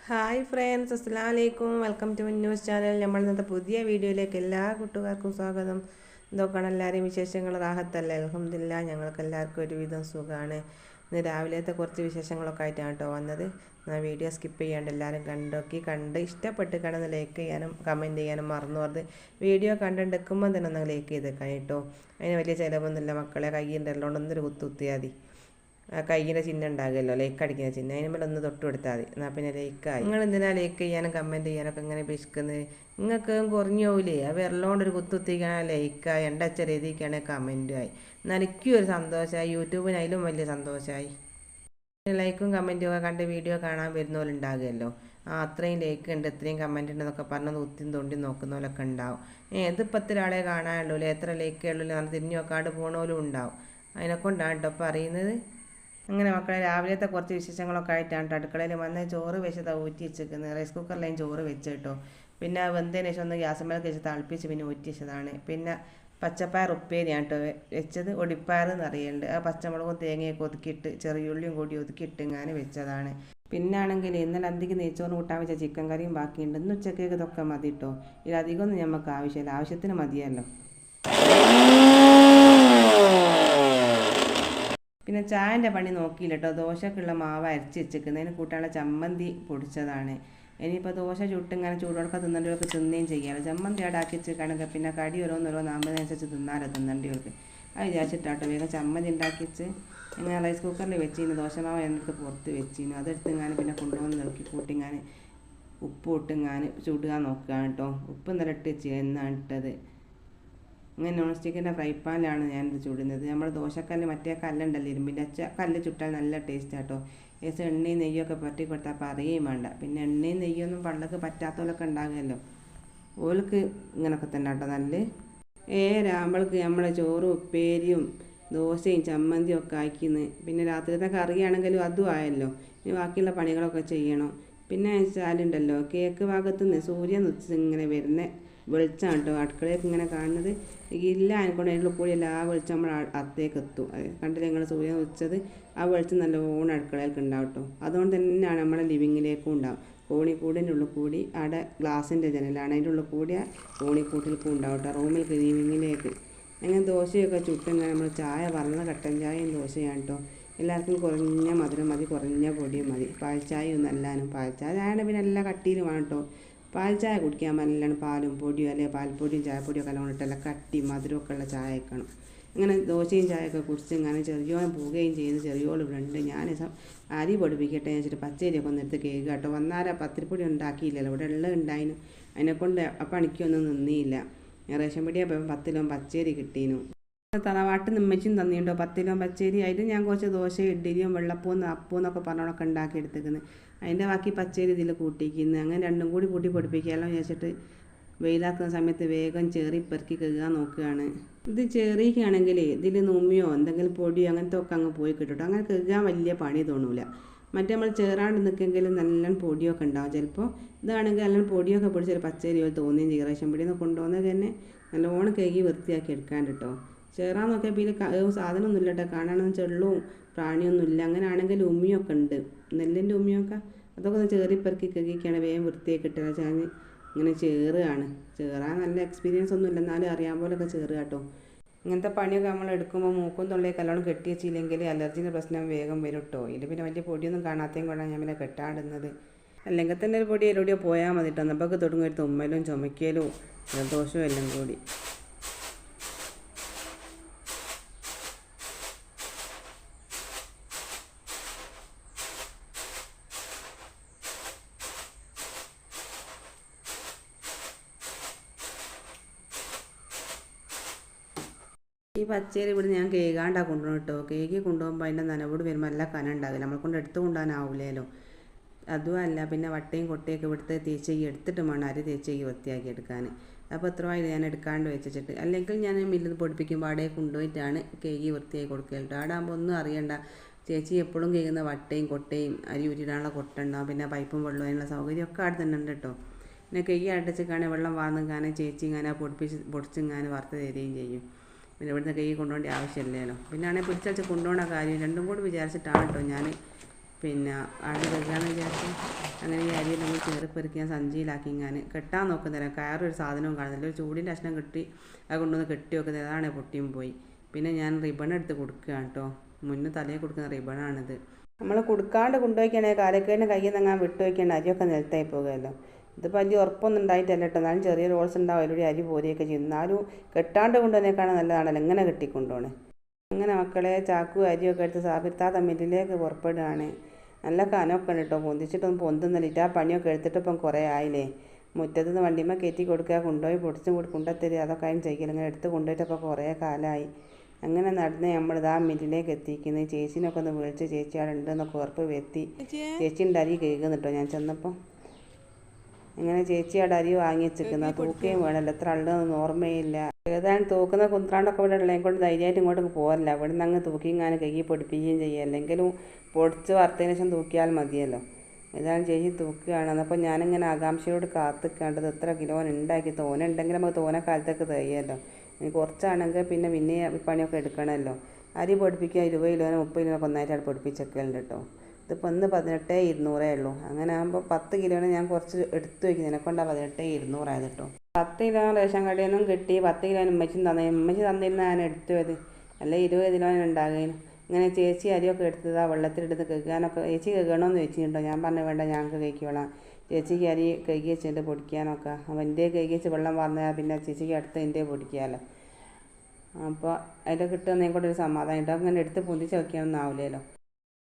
Hi friends, അസ്സലാമു അലൈക്കും. Welcome to news channel. നമ്മൾ ഇന്നത്തെ പുതിയ വീഡിയോയിലേക്ക് എല്ലാ കൂട്ടുകാർക്കും സ്വാഗതം. എന്തൊക്കെയാണ് എല്ലാവരെയും വിശേഷങ്ങൾ? റാഹത്തല്ലേ? അൽഹംദുലില്ലാഹ്, ഞങ്ങൾക്ക് എല്ലാവർക്കും ഒരുവിധം സുഖമാണ്. ഇന്ന് രാവിലത്തെ കുറച്ച് വിശേഷങ്ങളൊക്കെ ആയിട്ടാണ് കേട്ടോ വന്നത്. ഞാൻ വീഡിയോ സ്കിപ്പ് ചെയ്യാണ്ട് എല്ലാവരും കണ്ട് ഇഷ്ടപ്പെട്ട് കണ്ടെന്ന് ലൈക്ക് ചെയ്യാനും കമൻറ്റ് ചെയ്യാനും മറന്നു പോകരുത്. വീഡിയോ കണ്ടെടുക്കുമ്പോൾ തന്നെ ഒന്ന് ലൈക്ക് ചെയ്തേക്കാൻ കേട്ടോ. അതിന് വലിയ ചിലവൊന്നുമില്ല മക്കളെ. കയ്യിൻ്റെ എല്ലാം ഒന്നൊരു കുത്തിയാൽ മതി. കയ്യിൻ്റെ ചിഹ്നം ഉണ്ടാകുമല്ലോ, ലൈക്ക് അടിക്കുന്ന ചിഹ്നം, അതിന് മേലെ ഒന്ന് തൊട്ട് കൊടുത്താൽ മതി. എന്നാൽ പിന്നെ ലൈക്കായി. നിങ്ങൾ എന്തിനാണ് ലൈക്ക് ചെയ്യാനും കമൻറ്റ് ചെയ്യാനൊക്കെ ഇങ്ങനെ പിശുക്കുന്നത്? നിങ്ങൾക്ക് കുറഞ്ഞു പോവില്ലേ? ആ വിരലോണ്ടൊരു കുത്തിക്കാണ് ലൈക്കായി, എണ്ടച്ച രീതിക്കാണ് കമൻറ്റുമായി. എന്നാൽ എനിക്കും ഒരു സന്തോഷമായി, യൂട്യൂബിന് അതിലും വലിയ സന്തോഷമായി. ലൈക്കും കമൻറ്റും ഒക്കെ കണ്ട് വീഡിയോ കാണാൻ വരുന്നവരുണ്ടാകുമല്ലോ. അത്രയും ലൈക്ക് ഉണ്ട്, ഇത്രയും കമൻറ്റ് ഉണ്ടെന്നൊക്കെ പറഞ്ഞത് കുത്തിയും തൊണ്ടി നോക്കുന്നവരൊക്കെ ഉണ്ടാവും. ഇതിപ്പോൾ എത്ര ആളെ കാണാനുള്ളൂ, എത്ര ലൈക്കേ ഉള്ളൂ, നല്ല തിരിഞ്ഞു നോക്കാണ്ട് പോകണവരും ഉണ്ടാവും. അതിനെക്കൊണ്ടാണ് കേട്ടോ പറയുന്നത്. അങ്ങനെ മക്കളെ, രാവിലത്തെ കുറച്ച് വിശേഷങ്ങളൊക്കെ ആയിട്ടാണ് അടുക്കളയിൽ വന്ന് ചോറ് വെച്ചതാണ് ഊറ്റി വെച്ചിരിക്കുന്നത്. റൈസ് കുക്കറിലേയും ചോറ് വെച്ച് കേട്ടോ. പിന്നെ വെന്തതിന് ശേഷം ഒന്ന് ഗ്യാസ് മേലെ വെച്ച് തിളപ്പിച്ച് പിന്നെ ഊറ്റി വെച്ചതാണ്. പിന്നെ പച്ചപ്പയർ ഉപ്പേരിയാണ് കേട്ടോ വെച്ചത്. ഒടിപ്പയർ എന്നറിയുന്നുണ്ട്. ആ പച്ചമുളകും തേങ്ങയൊക്കെ ഒതുക്കിയിട്ട് ചെറിയുള്ളിയും കൂടി ഒതുക്കിയിട്ട് ഇങ്ങനെ വെച്ചതാണ്. പിന്നെ ആണെങ്കിൽ ഇന്നലെ അന്തിക്ക് നെയ്ച്ചോറ് കൂട്ടാൻ വെച്ച ചിക്കൻ കറിയും ബാക്കിയുണ്ട്. ഇന്ന് ഉച്ചക്കേക്ക് ഇതൊക്കെ മതി കേട്ടോ. ഇതിലധികമൊന്നും നമുക്ക് ആവശ്യമില്ല, ആവശ്യത്തിന് മതിയല്ലോ. പിന്നെ ചായൻ്റെ പണി നോക്കിയില്ല കേട്ടോ. ദോശക്കുള്ള മാവ് അരച്ച് വെച്ചിരിക്കുന്നതിന് കൂട്ടാനുള്ള ചമ്മന്തി പൊടിച്ചതാണ്. ഇനിയിപ്പോൾ ദോശ ചുട്ടിങ്ങനെ ചൂടോടൊക്കെ തിന്നേണ്ടവർക്ക് തിന്നുകയും ചെയ്യാമല്ലോ. ചമ്മന്തി ആടാക്കി വെച്ചിരിക്കുകയാണെങ്കിൽ പിന്നെ കടി ഓരോന്നോരോന്നാകുമ്പോഴനുസരിച്ച് തിന്നേണ്ടവർക്ക്. അത് വിചാരിച്ചിട്ടാട്ടോ വേഗം ചമ്മന്തി ഉണ്ടാക്കിച്ച് ഇങ്ങനെ റൈസ് കുക്കറിൽ വെച്ചിരുന്നു. ദോശമാവ് എന്നെടുത്ത് പുറത്ത് വെച്ചിരുന്നു. അതെടുത്ത് ഞാൻ പിന്നെ കൊണ്ടുവന്ന് നോക്കി കൂട്ടിങ്ങാൻ ഉപ്പ് ഇട്ടിങ്ങാൻ ചുടുക നോക്കുകയാണ് കേട്ടോ. ഉപ്പ് ഇന്നലെ ഇട്ട് വെച്ച് എന്നാണ് ഇട്ടത്. ഇങ്ങനെ നോൺ സ്റ്റിക്കിൻ്റെ ഫ്രൈ പാനിലാണ് ഞാനിത് ചുടുന്നത്. നമ്മൾ ദോശക്കല്ല് മറ്റേ കല്ലുണ്ടല്ലോ, ഇരുമ്പിൻ്റെ കല്ല് ചുട്ടാൽ നല്ല ടേസ്റ്റ് ആട്ടോ. ഏകദേശം എണ്ണയും നെയ്യൊക്കെ പറ്റി കൊടുത്താൽ പറയുകയും വേണ്ട. പിന്നെ എണ്ണയും നെയ്യൊന്നും പണ്ടൊക്കെ പറ്റാത്തവരൊക്കെ ഉണ്ടാകുമല്ലോ, ഓൾക്ക് ഇങ്ങനൊക്കെ തന്നെ കേട്ടോ നല്ല. രാമ്പൾക്ക് നമ്മളെ ചോറും ഉപ്പേരിയും ദോശയും ചമ്മന്തിയും ഒക്കെ ആക്കിന്ന്. പിന്നെ രാത്രിത്തെ കറിയാണെങ്കിലും അതും ആയല്ലോ. ഇനി ബാക്കിയുള്ള പണികളൊക്കെ ചെയ്യണം. പിന്നെ വെച്ചാലുണ്ടല്ലോ, കേക്ക് ഭാഗത്തുനിന്ന് സൂര്യൻ ഇങ്ങനെ വരുന്ന വെളിച്ചമാണ് കേട്ടോ അടുക്കളയൊക്കെ ഇങ്ങനെ കാണുന്നത്. ഇല്ല അതിനെക്കൊണ്ട് അതിൻ്റെ കൂടി എല്ലാ വെളിച്ചം നമ്മൾ അകത്തേക്ക് എത്തും. കണ്ടില്ല നിങ്ങൾ സൂര്യൻ വെച്ചത്? ആ വെളിച്ചം നല്ലോണം അടുക്കളയിലേക്ക് ഉണ്ടാവും കേട്ടോ. അതുകൊണ്ട് തന്നെയാണ് നമ്മുടെ ലിവിങ്ങിലേക്കും ഉണ്ടാവും. കോണിക്കൂടിൻ്റെ ഉള്ളിൽ കൂടി അവിടെ ഗ്ലാസിൻ്റെ ജനലാണ്, അതിൻ്റെ ഉള്ളിൽ കൂടി കോണിക്കൂട്ടിലേക്കും ഉണ്ടാവും കേട്ടോ, റൂമിലേക്ക് ലിവിങ്ങിലേക്ക്. അങ്ങനെ ദോശയൊക്കെ ചുട്ടിങ്ങനെ നമ്മൾ ചായ പറഞ്ഞ കട്ടൻ ചായയും ദോശയാണ് കേട്ടോ. എല്ലാവർക്കും കുറഞ്ഞ മധുരം മതി, കുറഞ്ഞ പൊടിയും മതി. പാൽച്ചായ ഒന്നും അല്ലാനും, പാൽച്ചായ ആണെങ്കിൽ പിന്നെ എല്ലാ കട്ടിയിലും വേണം കേട്ടോ. പാൽ ചായ കുടിക്കാൻ നല്ലോണം പാലും പൊടിയും അല്ലെങ്കിൽ പാൽപ്പൊടിയും ചായപ്പൊടിയൊക്കെ എല്ലാം കൊണ്ടിട്ടല്ല കട്ടി മധുരമൊക്കെ ഉള്ള ചായ വെക്കണം. അങ്ങനെ ദോശയും ചായയൊക്കെ കുടിച്ച് ഇങ്ങനെ ചെറിയോളം പോവുകയും ചെയ്യുന്ന ചെറിയോളം ഇവിടെ ഉണ്ട്. ഞാൻ അരി പൊടിപ്പിക്കട്ടെ വെച്ചിട്ട് പച്ചരിയൊക്കെ ഒന്നെടുത്ത് കേൾക്കുക കേട്ടോ. വന്നാലും പത്തിരിപ്പൊടി ഉണ്ടാക്കിയില്ലല്ലോ, ഇവിടെ ഉള്ളത് ഉണ്ടായിരുന്നു. അതിനെക്കൊണ്ട് ആ പണിക്കൊന്നും നിന്നിയില്ല. റേഷൻ പടിയാ പോയപ്പോൾ 10 കിലോ പച്ചരി കിട്ടീനു. തറവാട്ട് നിമ്മച്ചും തന്നിട്ടുണ്ടോ 10 കിലോ പച്ചരി. അതിൽ ഞാൻ കുറച്ച് ദോശ ഇഡ്ഡലിയും വെള്ളപ്പവും അപ്പവും എന്നൊക്കെ പറഞ്ഞോളൊക്കെ ഉണ്ടാക്കി എടുത്തേക്കുന്നത്. അതിൻ്റെ ബാക്കി പച്ചരി ഇതിൽ കൂട്ടിക്കുന്നത്. അങ്ങനെ രണ്ടും കൂടി കൂട്ടി പൊടിപ്പിക്കാമല്ലോ വിചാരിച്ചിട്ട് വെയിലാക്കുന്ന സമയത്ത് വേഗം ചേറി പെറുക്കി കഴുകാൻ നോക്കുകയാണ്. ഇത് ചേറിക്കുകയാണെങ്കിൽ ഇതിൽ നുമ്മിയോ എന്തെങ്കിലും പൊടിയോ അങ്ങനത്തെ ഒക്കെ അങ്ങ് പോയി കിട്ടും. അങ്ങനെ കഴുകാൻ വലിയ പണി തോന്നൂല. മറ്റേ നമ്മൾ ചേറാണ്ട് നിൽക്കെങ്കിലും നല്ല പൊടിയൊക്കെ ഉണ്ടാവും. ചിലപ്പോൾ ഇതാണെങ്കിൽ നല്ല പൊടിയൊക്കെ പൊടിച്ചൊരു പച്ചരി പോലെ തോന്നുകയും ചെയ്യും. റേഷൻ പടിയിൽ നിന്ന് കൊണ്ടുവന്നത് തന്നെ നല്ലോണം കഴുകി വൃത്തിയാക്കി എടുക്കാണ്ട് കേട്ടോ. ചേറാൻ നോക്കിയാൽ പിന്നെ സാധനമൊന്നും ഇല്ല കേട്ടോ. കാണാനൊന്നും ചെള്ളവും പ്രാണിയൊന്നുമില്ല. അങ്ങനെ ആണെങ്കിൽ ഉമ്മിയൊക്കെ ഉണ്ട്, നെല്ലിൻ്റെ ഉമ്മിയൊക്കെ. അതൊക്കെ ഒന്ന് ചേറിപ്പെറുക്കി കഴുകിയൊക്കെയാണ് വേഗം വൃത്തിയാക്കി ഇട്ടത്. വെച്ചാൽ ഇങ്ങനെ ചേറുകയാണ്. ചേറാൻ നല്ല എക്സ്പീരിയൻസ് ഒന്നും ഇല്ല, എന്നാലും അറിയാൻ പോലൊക്കെ ചേറുക കേട്ടോ. ഇങ്ങനത്തെ പണിയൊക്കെ നമ്മൾ എടുക്കുമ്പോൾ മൂക്കും തൊള്ളയൊക്കെ നല്ലോണം കെട്ടി വെച്ചില്ലെങ്കിൽ അലർജീൻ്റെ പ്രശ്നം വേഗം വരും കേട്ടോ. ഇതിൽ പിന്നെ വലിയ പൊടിയൊന്നും കാണാത്തതും കൊണ്ടാണ് ഞാൻ പിന്നെ കെട്ടാടുന്നത്. അല്ലെങ്കിൽ തന്നെ ഒരു പൊടി എവിടെയോ പോയാൽ മതി കേട്ടോ. നമുക്ക് തുടങ്ങും ഒരു തുമ്മലും ചുമക്കലും ജലദോഷവും എല്ലാം കൂടി. ഈ പച്ചരി ഇവിടെ ഞാൻ കേൾക്കാണ്ടാണ് കൊണ്ടുപോകും കേട്ടോ. കേക്ക് കൊണ്ടുപോകുമ്പോൾ അതിൻ്റെ നനവോട് വരുമ്പോൾ നല്ല കനം ഉണ്ടാവില്ല, നമ്മളെ കൊണ്ട് എടുത്തു കൊണ്ടുപോകാനാവില്ലല്ലോ. അതുമല്ല പിന്നെ വട്ടയും കൊട്ടയൊക്കെ ഇവിടുത്തെ തേച്ചെയ്യി എടുത്തിട്ട് വേണം അരി തേച്ചെയ്യി വൃത്തിയാക്കി എടുക്കാൻ. അപ്പോൾ എത്രയായി ഞാൻ എടുക്കാണ്ട് വെച്ചിട്ട്. അല്ലെങ്കിൽ ഞാൻ മില്ലിൽ പൊടിപ്പിക്കുമ്പോൾ അവിടെ കൊണ്ടുപോയിട്ടാണ് കേക്ക് വൃത്തിയാക്കി കൊടുക്കുക കേട്ടോ. അവിടെ ആകുമ്പോൾ ഒന്നും അറിയണ്ട. ചേച്ചി എപ്പോഴും കേൾക്കുന്ന വട്ടയും കൊട്ടയും അരി ഊറ്റിടാനുള്ള കൊട്ട ഉണ്ടാവും. പിന്നെ പൈപ്പും വെള്ളവും അതിനുള്ള സൗകര്യമൊക്കെ അവിടെ തന്നെ ഉണ്ട് കേട്ടോ. പിന്നെ കേക്ക് അടച്ചിക്കാണെങ്കിൽ വെള്ളം വാർന്നിക്കാനെ ചേച്ചി ഇങ്ങനെ പൊടിച്ചിങ്ങനെ വറുത്ത് തരികയും ചെയ്യും. പിന്നെ ഇവിടുന്ന് കൈ കൊണ്ടുപോകേണ്ട ആവശ്യമില്ലല്ലോ. പിന്നെ ആണെങ്കിൽ പിടിച്ചു കൊണ്ടുപോകണ കാര്യം രണ്ടും കൂടി വിചാരിച്ചിട്ടാണ് കേട്ടോ ഞാൻ പിന്നെ ആട് വെക്കാമെന്ന് വിചാരിച്ചു. അങ്ങനെ ഈ അരിയെല്ലാം കയറിപ്പെറുക്കി ഞാൻ സഞ്ചിയിലാക്കി ഞാൻ കെട്ടാൻ നോക്കുന്നില്ല. കയറൊരു സാധനവും കാണുന്നില്ല. ഒരു ചൂടിൻ്റെ കഷ്ണം കിട്ടി അത് കൊണ്ടുവന്ന് കെട്ടി വെക്കുന്നത്. അതാണ് പൊട്ടിയും പോയി. പിന്നെ ഞാൻ റിബൺ എടുത്ത് കൊടുക്കുകയാണ് കേട്ടോ. മുന്നേ തലയിൽ കൊടുക്കുന്ന റിബണാണിത്. നമ്മൾ കൊടുക്കാണ്ട് കൊണ്ടുപോയിക്കുകയാണെങ്കിൽ കാലക്കേടിന് കയ്യിൽ നിന്ന് അങ്ങനെ വിട്ടു വയ്ക്കേണ്ട അരിയൊക്കെ നിലത്തായി പോകുമല്ലോ. ഇതിപ്പോൾ വലിയ ഉറപ്പൊന്നും ഉണ്ടായിട്ടല്ല കേട്ടോ. എന്നാലും ചെറിയ റോൾസ് ഉണ്ടാവും. അതിലൂടെ അരി പോരുകയൊക്കെ ചെയ്യും. എന്നാലും കെട്ടാണ്ട് കൊണ്ടുവന്നേക്കാണ് നല്ലതാണല്ലോ ഇങ്ങനെ കെട്ടിക്കൊണ്ടുപോകണേ. അങ്ങനെ മക്കളെ ചാക്കു അരിയൊക്കെ എടുത്ത് സാബിത്താ തമ്മിലേക്ക് പുറപ്പെടുകയാണ്. നല്ല കനമൊക്കെ ഉണ്ട് കേട്ടോ. പൊന്തിച്ചിട്ടൊന്നും പൊന്തുന്നില്ല. ആ പണിയൊക്കെ എടുത്തിട്ടിപ്പം കുറേ ആയില്ലേ. മുറ്റത്ത് നിന്ന് വണ്ടിമ്മ കയറ്റി കൊടുക്കുക, കൊണ്ടുപോയി പൊടിച്ചും കൊണ്ടുത്തരിക, അതൊക്കെ അതിന് ചെയ്യില്ല. ഇങ്ങനെ എടുത്ത് കൊണ്ടുപോയിട്ടപ്പോൾ കുറേ കാലമായി. അങ്ങനെ നടന്ന് നമ്മളിതാ മില്ലിലേക്ക് എത്തിക്കുന്നത്. ചേച്ചീനൊക്കെ ഒന്ന് വിളിച്ച് ചേച്ചി അവിടെ ഉണ്ടെന്നൊക്കെ ഉറപ്പ് വരുത്തി. ചേച്ചി ഉണ്ട് അരി കേൾക്കുന്നുട്ടോ ഞാൻ ചെന്നപ്പോൾ. അങ്ങനെ ചേച്ചി അവിടെ അരി വാങ്ങി വെച്ചിരിക്കുന്ന തൂക്കുകയും വേണമല്ലോ. എത്ര ഉള്ളതെന്നൊന്നും ഓർമ്മയില്ല. ഏതായാലും തൂക്കുന്ന കുന്ത്രാണ്ടൊക്കെ ഇവിടെ ഉള്ളതിനെ കൊണ്ട് ധൈര്യമായിട്ട് ഇങ്ങോട്ട് പോരല്ല. ഇവിടെ നിന്ന് അങ്ങ് തൂക്കിയും ഞാൻ കൈ പൊടിപ്പിക്കുകയും ചെയ്യുക. അല്ലെങ്കിലും പൊടിച്ച് വറുത്തതിന് ശേഷം തൂക്കിയാൽ മതിയല്ലോ. ഏതായാലും ചേച്ചി തൂക്കുകയാണ്. അപ്പോൾ ഞാനിങ്ങനെ ആകാംക്ഷയോട് കാത്തിക്കേണ്ടത് എത്ര കിലോ ഉണ്ടാക്കി. തോന ഉണ്ടെങ്കിൽ നമുക്ക് തോന കാലത്തൊക്കെ തയ്യല്ലോ. ഇനി കുറച്ചാണെങ്കിൽ പിന്നെ പണിയൊക്കെ എടുക്കണമല്ലോ. അരി പൊടിപ്പിക്കുക 20 കിലോനോ 30 കിലോനൊക്കെ ഒന്നായിട്ട് പൊടിപ്പിച്ചൊക്കെയുണ്ട് കേട്ടോ. ഇതിപ്പോൾ ഒന്ന് 18,200 ഉള്ളൂ. അങ്ങനെ ആകുമ്പോൾ 10 കിലോന് ഞാൻ കുറച്ച് എടുത്തു വയ്ക്കുന്നതിനെ കൊണ്ടാണ് 18,200 ആയത് കേട്ടോ. 10 കിലോ റേഷൻ കടയിൽ നിന്നും കിട്ടി. 10 കിലോന് ഉമ്മച്ചി തന്നിരുന്ന ഞാൻ എടുത്തു പോയത്. അല്ല 20 കിലോന് ഉണ്ടാകുകയും. ഇങ്ങനെ ചേച്ചി അരിയൊക്കെ എടുത്തതാ വെള്ളത്തിലെടുത്ത് കഴുകാനൊക്കെ. ചേച്ചി കഴുകണമെന്ന് ചോദിച്ചിട്ടുണ്ടോ? ഞാൻ പറഞ്ഞു വേണ്ട, ഞങ്ങൾക്ക് കഴിക്കോളാം. ചേച്ചിക്ക് അരി കഴുകി വെച്ചിട്ട് പൊടിക്കാനൊക്കെ. അപ്പോൾ എൻ്റെ കഴുകി വെച്ച് വെള്ളം പറഞ്ഞാൽ പിന്നെ ചേച്ചിക്ക് അടുത്ത് എൻ്റെ പൊടിക്കാമല്ലോ. അപ്പോൾ അതിൻ്റെ കിട്ടുന്നതിനെ കൊണ്ടൊരു സമാധാനം കേട്ടോ. അങ്ങനെ എടുത്ത് പൊന്തിച്ച് വയ്ക്കാനൊന്നും ആവില്ലല്ലോ.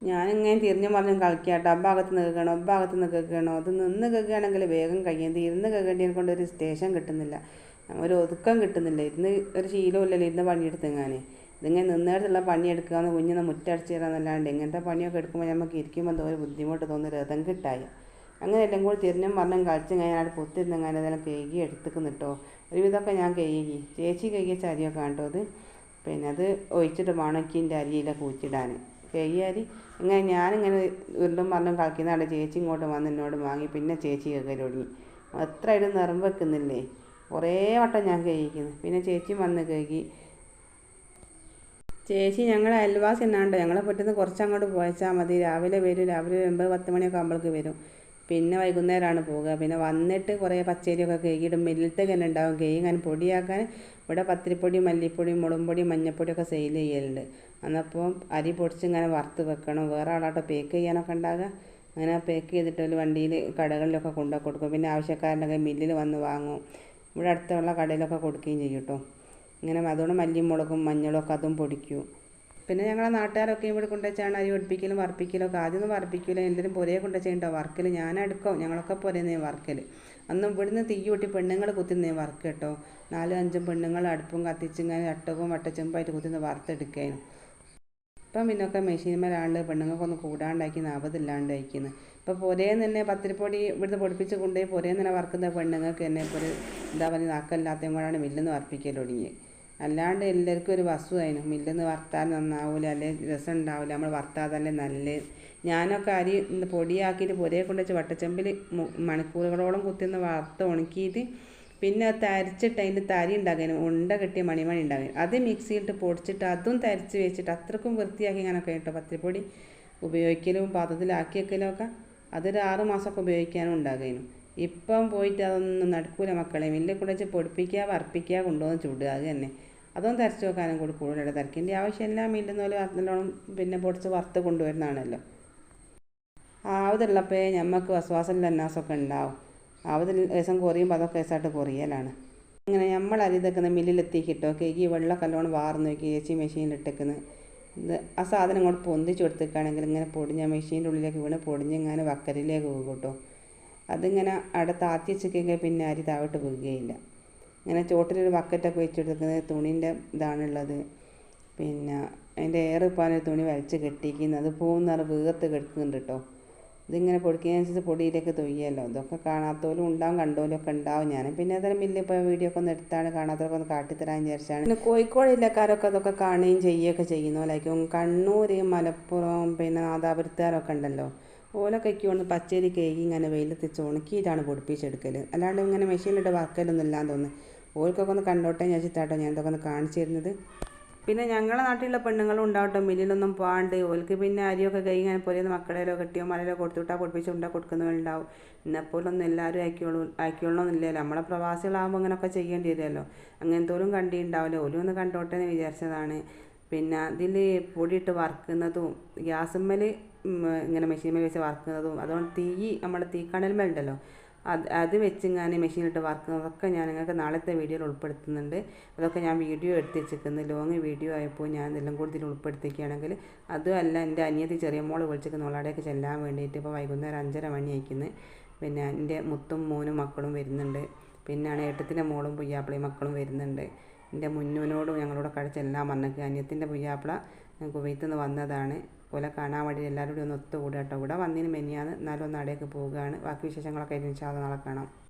ഞാനിങ്ങനെ തിരിഞ്ഞു പറഞ്ഞ് കളിക്കാട്ടോ. അഭാഗത്ത് നിന്ന് കേൾക്കണോ അഭാഗത്ത് നിന്ന് കേൾക്കണോ. അത് നിന്ന് കേൾക്കുകയാണെങ്കിൽ വേഗം കഴിയുന്നത്. ഇരുന്ന് കേൾക്കേണ്ടതിനെ കൊണ്ട് ഒരു സ്റ്റേഷൻ കിട്ടുന്നില്ല, ഒരു ഒതുക്കം കിട്ടുന്നില്ല. ഇരുന്ന് ഒരു ശീലമില്ലല്ലോ ഇരുന്ന് പണിയെടുത്തെങ്ങാനേ. ഇതിങ്ങനെ നിന്നിടത്തുള്ള പണിയെടുക്കാമെന്ന് കുഞ്ഞിന്ന് മുറ്റടിച്ച് തരാമെന്നല്ലാണ്ട് ഇങ്ങനത്തെ പണിയൊക്കെ എടുക്കുമ്പോൾ നമുക്ക് ഇരിക്കുമ്പോൾ എന്തോ ഒരു ബുദ്ധിമുട്ട് തോന്നി രഥം കിട്ടായി. അങ്ങനെ എല്ലാം കൂടി തിരിഞ്ഞും പറഞ്ഞും കളിച്ച് കഴിഞ്ഞാൽ പൊത്തിരുന്നെങ്ങനെ അതെല്ലാം കഴുകി എടുത്തേക്കുന്നു കേട്ടോ. ഒരുവിധമൊക്കെ ഞാൻ കഴുകി. ചേച്ചി കഴുകിയ അരിയൊക്കെ കേട്ടോ അത്. പിന്നെ അത് ഒഴിച്ചിട്ട് മണക്കിൻ്റെ അരിയിലൊക്കെ ഊറ്റിടാൻ കഴുകിയ അരി. ഇങ്ങനെ ഞാനിങ്ങനെ ഉരുണ്ടും പറഞ്ഞും കളിക്കുന്നതാണ്. ചേച്ചി ഇങ്ങോട്ട് വന്ന് എന്നോട് വാങ്ങി. പിന്നെ ചേച്ചി കഴുകൽ തുടങ്ങി. എത്ര ഇത് നിറം വെക്കുന്നില്ലേ. കുറേ വട്ടം ഞാൻ കഴുകിക്കുന്നു. പിന്നെ ചേച്ചി വന്ന് കഴുകി. ചേച്ചി ഞങ്ങളെ അയൽവാസി എന്നാണ്ടോ. ഞങ്ങളെ പെട്ടെന്ന് കുറച്ചങ്ങോട്ട് പോയച്ചാൽ മതി. രാവിലെ വരും. രാവിലെ 9-10 മണിയൊക്കെ ആകുമ്പോഴേക്ക് വരും. പിന്നെ വൈകുന്നേരമാണ് പോവുക. പിന്നെ വന്നിട്ട് കുറേ പച്ചരിയൊക്കെ കഴുകിയിടും. മില്ലിലത്തേക്ക് തന്നെ ഉണ്ടാവും കഴുകാൻ പൊടിയാക്കാൻ. ഇവിടെ പത്തിരിപ്പൊടി, മല്ലിപ്പൊടി, മുളകുപൊടി, മഞ്ഞൾപ്പൊടിയൊക്കെ സെയിൽ ചെയ്യലുണ്ട്. അന്നപ്പോൾ അരി പൊടിച്ച് ഇങ്ങനെ വറുത്ത് വെക്കണം. വേറെ ആളാട്ടോ പേക്ക് ചെയ്യാനൊക്കെ ഉണ്ടാകുക. അങ്ങനെ പേക്ക് ചെയ്തിട്ട് ഒരു വണ്ടിയിൽ കടകളിലൊക്കെ കൊണ്ടുപോയി കൊടുക്കും. പിന്നെ ആവശ്യക്കാരുണ്ടെങ്കിൽ മില്ലിൽ വന്ന് വാങ്ങും. ഇവിടെ അടുത്തുള്ള കടയിലൊക്കെ കൊടുക്കുകയും ചെയ്യും കേട്ടോ. ഇങ്ങനെ അതുകൊണ്ട് മല്ലിയും മുളകും മഞ്ഞളും ഒക്കെ അതും പൊടിക്കും. പിന്നെ ഞങ്ങളെ നാട്ടുകാരൊക്കെ ഇവിടെ കൊണ്ടുവച്ചാണ് അരി പൊടിപ്പിക്കലും വറുപ്പിക്കലും ഒക്കെ. ആദ്യമൊന്നും വറുപ്പിക്കില്ല, എല്ലാവരും പുരയെ കൊണ്ടുവച്ചിട്ടുണ്ടോ വറുക്കൽ. ഞാനെടുക്കും, ഞങ്ങളൊക്കെ പുരയുന്നേ വറുക്കൽ. അന്നും ഇവിടുന്ന് തീ കൂട്ടി പെണ്ണുങ്ങൾ കുത്തുന്നേ വറുക്ക് കേട്ടോ. 4-5 പെണ്ണുങ്ങൾ അടുപ്പും കത്തിച്ചിങ്ങനെ ചട്ടകവും വട്ടച്ചെമ്പായിട്ട് കുത്തുന്ന വറുത്തെടുക്കാനും. ഇപ്പം പിന്നൊക്കെ മെഷീന്മേലാണ്ട് പെണ്ണുങ്ങൾക്കൊന്ന് കൂടാണ്ടാക്കി നാപതില്ലാണ്ട് അയക്കുന്നത്. ഇപ്പോൾ പുരയിൽ തന്നെ പത്തിരിപ്പൊടി ഇവിടുന്ന് പൊടിപ്പിച്ച് കൊണ്ടുപോയി പുരയിൽ തന്നെ വറുക്കുന്ന പെണ്ണുങ്ങൾക്ക് തന്നെ ഇപ്പോൾ ഒരു എന്താ പറയുക നാക്കല്ലാത്തതും കൂടാണ് മില്ലിന്ന് വറുപ്പിക്കൽ തുടങ്ങിയത്. അല്ലാണ്ട് എല്ലാവർക്കും ഒരു വസ്തുവായിരുന്നു. മില്ലിന്ന് വറുത്താൽ നന്നാവില്ല, അല്ലെങ്കിൽ രസം ഉണ്ടാവില്ല, നമ്മൾ വറുത്താതല്ലേ നല്ലത്. ഞാനൊക്കെ അരി പൊടിയാക്കിയിട്ട് പുരയെ കൊണ്ടുവച്ച് വട്ടച്ചെമ്പിൽ മണിക്കൂറുകളോളം കുത്തിന്ന് വറുത്ത് ഉണക്കിയിട്ട് പിന്നെ അത് തരിച്ചിട്ട് അതിൻ്റെ തരി ഉണ്ടാകാനും ഉണ്ട കെട്ടിയ മണിമണി ഉണ്ടാകാനും അത് മിക്സിയിലിട്ട് പൊടിച്ചിട്ട് അതും തരിച്ച് വെച്ചിട്ട് അത്രക്കും വൃത്തിയാക്കി ഇങ്ങനെയൊക്കെ കേട്ടോ പത്തിരിപ്പൊടി ഉപയോഗിക്കലും പാത്രത്തിലാക്കി വെക്കലും ഒക്കെ. അതൊരു 6 മാസമൊക്കെ ഉപയോഗിക്കാനും ഉണ്ടാകാനും. ഇപ്പം പോയിട്ട് അതൊന്നും നടക്കൂല മക്കളെ. മില്ലിൽ കൊണ്ടുവച്ച് പൊടിപ്പിക്കുക വറുപ്പിക്കുക കൊണ്ടുവന്ന് ചുടുക, അത് തന്നെ. അതൊന്നും തരച്ച് വെക്കാനും കൂടി കൂടുതൽ തിരക്കിൻ്റെ ആവശ്യമില്ല. മില്ലിൽ നിന്ന് നല്ലോണം പിന്നെ പൊടിച്ച് വറുത്ത് കൊണ്ടുവരുന്നതാണല്ലോ. ആവതുള്ളപ്പോൾ ഞമ്മക്ക് വസ്വാസം ലന്നാസൊക്കെ ഉണ്ടാവും. ആവത് ദിവസം കുറയുമ്പോൾ അതൊക്കെ ദിവസമായിട്ട് കുറയലാണ്. അങ്ങനെ നമ്മൾ അരി തെക്കുന്ന മില്ലിലെത്തിക്കിട്ടോ കേക്ക് വെള്ളമൊക്കെ നല്ലോണം വാർന്ന് നോക്കി ചേച്ചി മെഷീനിലിട്ടേക്കുന്നത്. ഇത് ആ സാധനം ഇങ്ങോട്ട് പൊന്തിച്ച് കൊടുത്തേക്കാണെങ്കിൽ ഇങ്ങനെ പൊടിഞ്ഞ മെഷീൻ്റെ ഉള്ളിലേക്ക് വീണ് പൊടിഞ്ഞിങ്ങനെ വക്കലിലേക്ക് പോകും കേട്ടോ. അതിങ്ങനെ അവിടെ താത്തി വെച്ചെങ്കിൽ പിന്നെ അരി താഴോട്ട് വീഴുകയില്ല. ഇങ്ങനെ ചോട്ടിലൊരു ബക്കറ്റൊക്കെ വെച്ചെടുക്കുന്നത് തുണീൻ്റെ ഇതാണുള്ളത്. പിന്നെ അതിൻ്റെ ഏറിപ്പാനൊരു തുണി വലിച്ച് കെട്ടിക്കുന്നത്, അത് പോകുന്ന വീർത്ത് കെടുക്കുന്നുണ്ട് കേട്ടോ. ഇതിങ്ങനെ പൊടിക്കുന്നതനുസരിച്ച് പൊടിയിലേക്ക് തൊയ്യല്ലോ. ഇതൊക്കെ കാണാത്തോലും ഉണ്ടാവും കണ്ടോലും ഒക്കെ ഉണ്ടാവും. ഞാൻ പിന്നെ ഏതായാലും മില്ലിൽ പോയി വീഡിയോ ഒക്കെ ഒന്ന് എടുത്താണ് കാണാത്തവരൊക്കെ ഒന്ന് കാട്ടിത്തരാൻ വിചാരിച്ചാണ്. പിന്നെ കോഴിക്കോട് ജില്ലക്കാരൊക്കെ അതൊക്കെ കാണുകയും ചെയ്യുകയൊക്കെ ചെയ്യുന്നവരായിരിക്കും. കണ്ണൂർ, മലപ്പുറം, പിന്നെ നാദാപുരത്തുകാരൊക്കെ ഉണ്ടല്ലോ. ഓലൊക്കെ ഒന്ന് പച്ചരി കേക്ക് ഇങ്ങനെ വെയിലത്തിച്ച് ഉണക്കിയിട്ടാണ് പൊടിപ്പിച്ചെടുക്കൽ. അല്ലാണ്ട് ഇങ്ങനെ മെഷീനിലിട്ട് വറക്കലൊന്നും ഇല്ലാന്ന് തോന്നുന്നു. ഓൽക്കൊക്കെ ഒന്ന് കണ്ടോട്ടെ ഞാൻ വെച്ചിട്ടാട്ടോ ഞാൻ ഇതൊക്കെ ഒന്ന് കാണിച്ചു തരുന്നത്. പിന്നെ ഞങ്ങളുടെ നാട്ടിലുള്ള പെണ്ണുങ്ങളും ഉണ്ടാവട്ടെ മില്ലിലൊന്നും പോകാണ്ട് ഓൽക്ക് പിന്നെ അരിയൊക്കെ കൈ ഇങ്ങനെ പൊരിയുന്ന മക്കളേലോ കെട്ടിയോ മലയിലോ കൊടുത്തുവിട്ടാൽ പൊടിപ്പിച്ച് ഉണ്ടാ കൊടുക്കുന്നവരുണ്ടാവും. എന്നെപ്പോലൊന്നും എല്ലാവരും അയക്കുള്ളൂന്നില്ലല്ലോ. നമ്മളെ പ്രവാസികളാകുമ്പോൾ അങ്ങനെയൊക്കെ ചെയ്യേണ്ടി വരുമല്ലോ. അങ്ങനത്തോലും കണ്ടിട്ടുണ്ടാവില്ല. ഓലും ഒന്ന് കണ്ടോട്ടെ എന്ന് വിചാരിച്ചതാണ്. പിന്നെ ഇതിൽ പൊടിയിട്ട് വറുക്കുന്നതും ഗ്യാസുമ്മൽ ഇങ്ങനെ മെഷീൻമേൽ വെച്ച് വറുക്കുന്നതും അതുകൊണ്ട് നമ്മുടെ തീക്കണൽമേലുണ്ടല്ലോ അത് വെച്ച് ഞാൻ മെഷീനിലിട്ട് വറുക്കുന്നതൊക്കെ ഞാൻ നിങ്ങൾക്ക് നാളത്തെ വീഡിയോയിൽ ഉൾപ്പെടുത്തുന്നുണ്ട്. അതൊക്കെ ഞാൻ വീഡിയോ എടുത്ത് വെച്ചിരിക്കുന്നു. ലോങ് വീഡിയോ ആയപ്പോൾ ഞാൻ ഇതെല്ലാം കൂടി ഇതിൽ ഉൾപ്പെടുത്തിക്കുകയാണെങ്കിൽ അതുമല്ല എൻ്റെ അനിയത്തി ചെറിയ മോള് വിളിച്ചിരിക്കുന്നു അവളവിടേക്ക് ചെല്ലാൻ വേണ്ടിയിട്ട്. ഇപ്പോൾ വൈകുന്നേരം 5:30 മണി അയക്കുന്നത്. പിന്നെ എൻ്റെ മുത്തും മോനും മക്കളും വരുന്നുണ്ട്. പിന്നെയാണ് ഏട്ടത്തിൻ്റെ മോളും പുയ്യാപ്പിളയും മക്കളും വരുന്നുണ്ട്. എൻ്റെ മുന്നൂനോടും ഞങ്ങളോട് ചെല്ലാൻ പറഞ്ഞിട്ട് അനിയത്തിൻ്റെ പുയ്യാപ്പിള കുവൈത്തിൽ നിന്ന് വന്നതാണ്. പോലെ കാണാൻ വേണ്ടി എല്ലാവരും കൂടി ഒന്ന് ഒത്തുകൂടുക കേട്ടോ. ഇവിടെ വന്നതിന് മെനിയാന്ന് എന്നാലും ഒന്ന് അവിടേക്ക് പോവുകയാണ്. ബാക്കി വിശേഷങ്ങളൊക്കെ ഇൻഷാ അല്ലാഹ് നാളെ കാണാം.